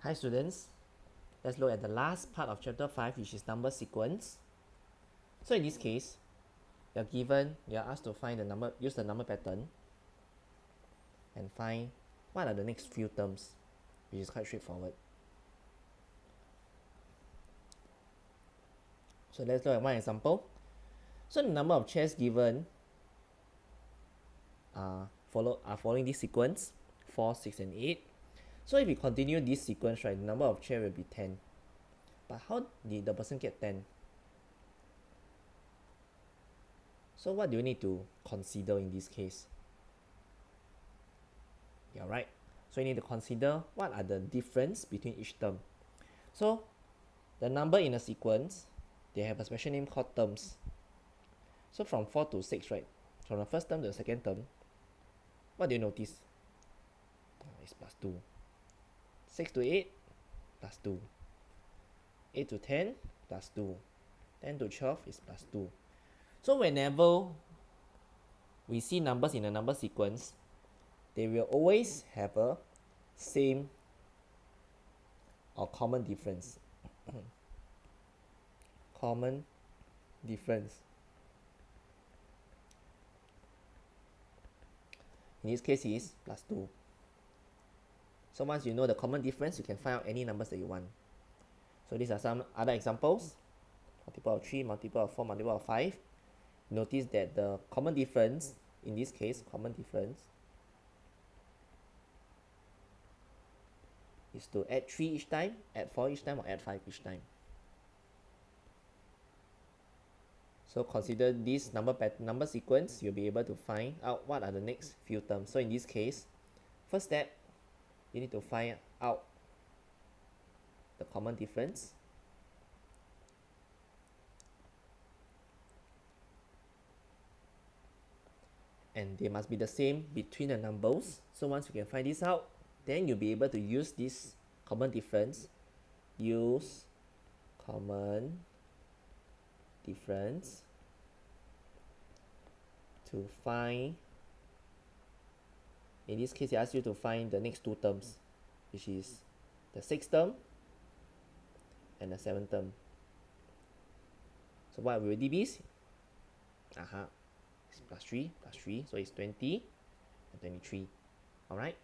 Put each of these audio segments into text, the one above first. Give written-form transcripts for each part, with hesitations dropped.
Hi students, let's look at the last part of chapter 5, which is number sequence. So in this case, you're asked to find the number, use the number pattern and find what are the next few terms, which is quite straightforward. So let's look at one example. So the number of chairs given are following this sequence, 4, 6, and 8. So if we continue this sequence, right, the number of chairs will be 10. But how did the person get 10? So what do you need to consider in this case? Yeah, right. So you need to consider what are the difference between each term. So the number in a sequence, they have a special name called terms. So from 4 to 6, right? From the first term to the second term, what do you notice? It's plus 2. 6 to 8, plus 2. 8 to 10, plus 2. 10 to 12 is plus 2. So whenever we see numbers in a number sequence, they will always have a same or common difference. Common difference. In this case is plus 2. So once you know the common difference, you can find out any numbers that you want. So these are some other examples. Multiple of 3, multiple of 4, multiple of 5. Notice that the common difference, in this case, common difference, is to add 3 each time, add 4 each time, or add 5 each time. So consider this number sequence, you'll be able to find out what are the next few terms. So in this case, first step, you need to find out the common difference. And they must be the same between the numbers. So once you can find this out, then you'll be able to use this common difference. Use common difference to find, in this case it asks you to find the next two terms, which is the 6th term and the 7th term. So what will it be? It's plus 3, so it's 20 and 23. Alright?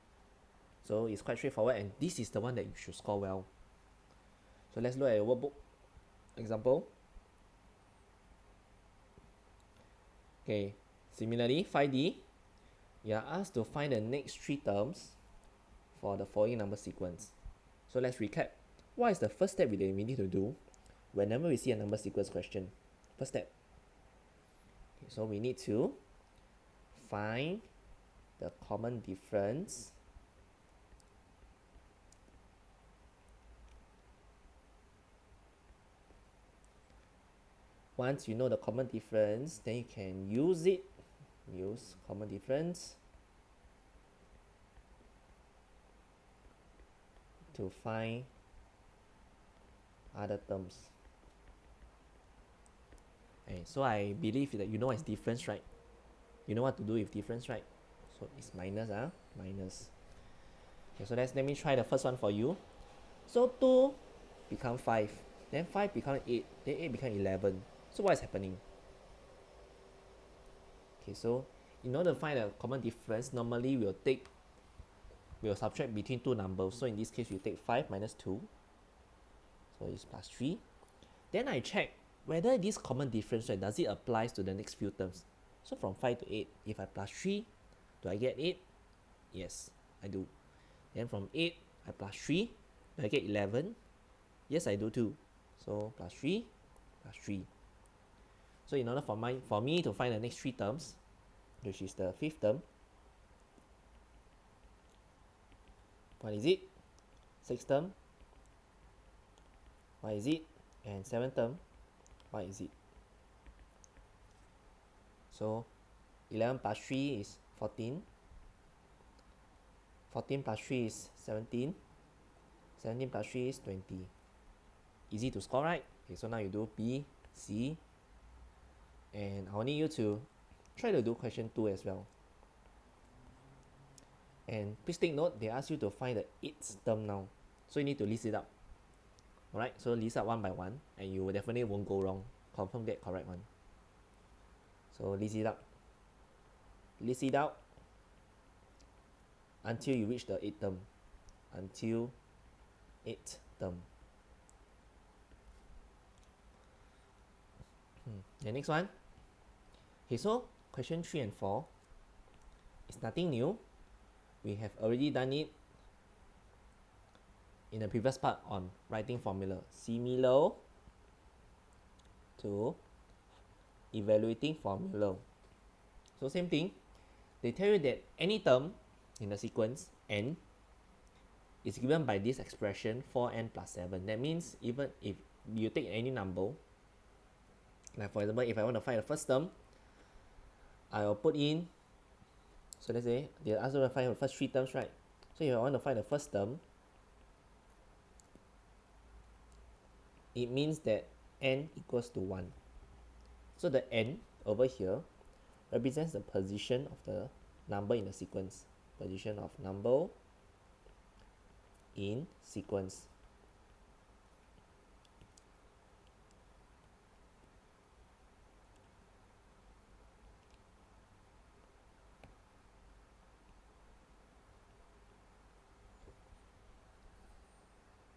So it's quite straightforward, and this is the one that you should score well. So let's look at your workbook example. Okay, similarly, 5D, you are asked to find the next 3 terms for the following number sequence. So let's recap. What is the first step we need to do whenever we see a number sequence question? First step. Okay, so we need to find the common difference Once you know the common difference, then you can use it. Use common difference to find other terms. Okay, so I believe that you know what's difference, right? You know what to do with difference, right? So it's minus, minus. Okay, so let me try the first one for you. So 2 become 5, then 5 become 8, then 8 become 11. So what is happening? Okay, so in order to find a common difference, normally we'll subtract between two numbers. So in this case, we take 5 minus 2. So it's plus 3. Then I check whether this common difference, right, does it apply to the next few terms. So from 5 to 8, if I plus 3, do I get 8? Yes, I do. Then from 8, I plus 3, do I get 11? Yes, I do too. So plus 3, plus 3. So in order for me to find the next 3 terms, which is the 5th term, what is it? 6th term, what is it? And 7th term, what is it? So 11 plus 3 is 14. 14 plus 3 is 17. 17 plus 3 is 20. Easy to score, right? Okay, so now you do B, C, and I'll need you to try to do question 2 as well. And please take note, they ask you to find the 8th term now. So you need to list it out. Alright, so list out one by one, and you definitely won't go wrong. Confirm get correct one. So list it out. List it out until you reach the 8th term. Until 8th term. The next one. Okay, so question 3 and 4 is nothing new. We have already done it in the previous part on writing formula. Similar to evaluating formula. So same thing. They tell you that any term in the sequence n is given by this expression 4n plus 7. That means even if you take any number, like for example, if I want to find the first term, I will put in, so let's say they ask you to find the first 3 terms, right? So if I want to find the first term, it means that n equals to 1. So the n over here represents the position of the number in the sequence. Position of number in sequence.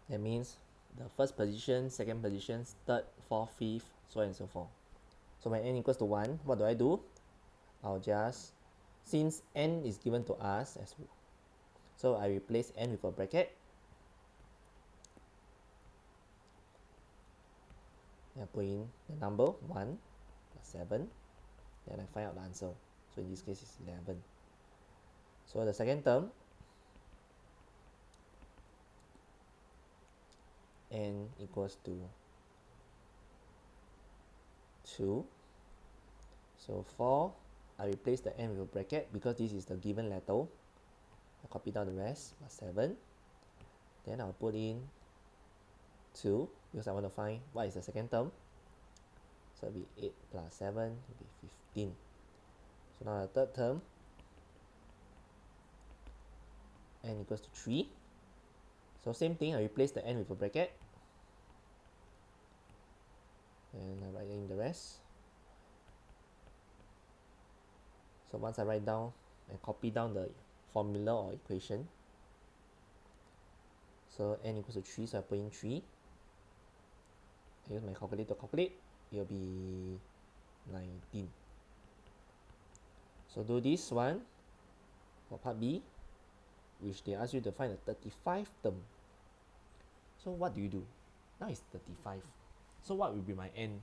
That means the first position, second position, third, fourth, fifth, so on and so forth. So when n equals to 1, what do? I'll just, since n is given to us, so I replace n with a bracket. I put in the number 1 plus 7. Then I find out the answer. So in this case, it's 11. So the second term, n equals to 2. So 4, I replace the n with a bracket because this is the given letter. I copy down the rest, plus 7. Then I'll put in 2 because I want to find what is the second term. So it'll be 8 plus 7 will be 15. So now the third term, n equals to 3. So same thing, I replace the n with a bracket. And I write in the rest. So once I write down and copy down the formula or equation, so n equals to 3, so I put in 3. I use my calculator to calculate, it will be 19. So do this one for part B, which they ask you to find the 35th term. So what do you do? Now it's 35. So what will be my n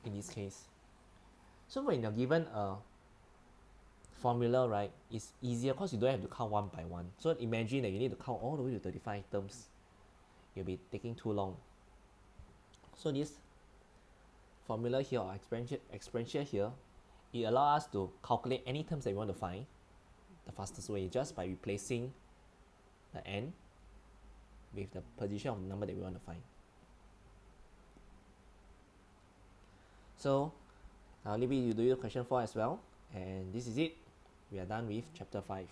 in this case? So when you're given a formula, right, it's easier because you don't have to count one by one. So imagine that you need to count all the way to 35 terms. You'll be taking too long. So this formula here or exponential here, it allows us to calculate any terms that we want to find the fastest way just by replacing the n with the position of the number that we want to find. So I'll leave you to do question 4 as well. And this is it. We are done with chapter 5.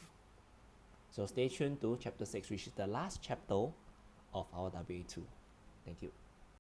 So stay tuned to chapter 6, which is the last chapter of our WA2. Thank you.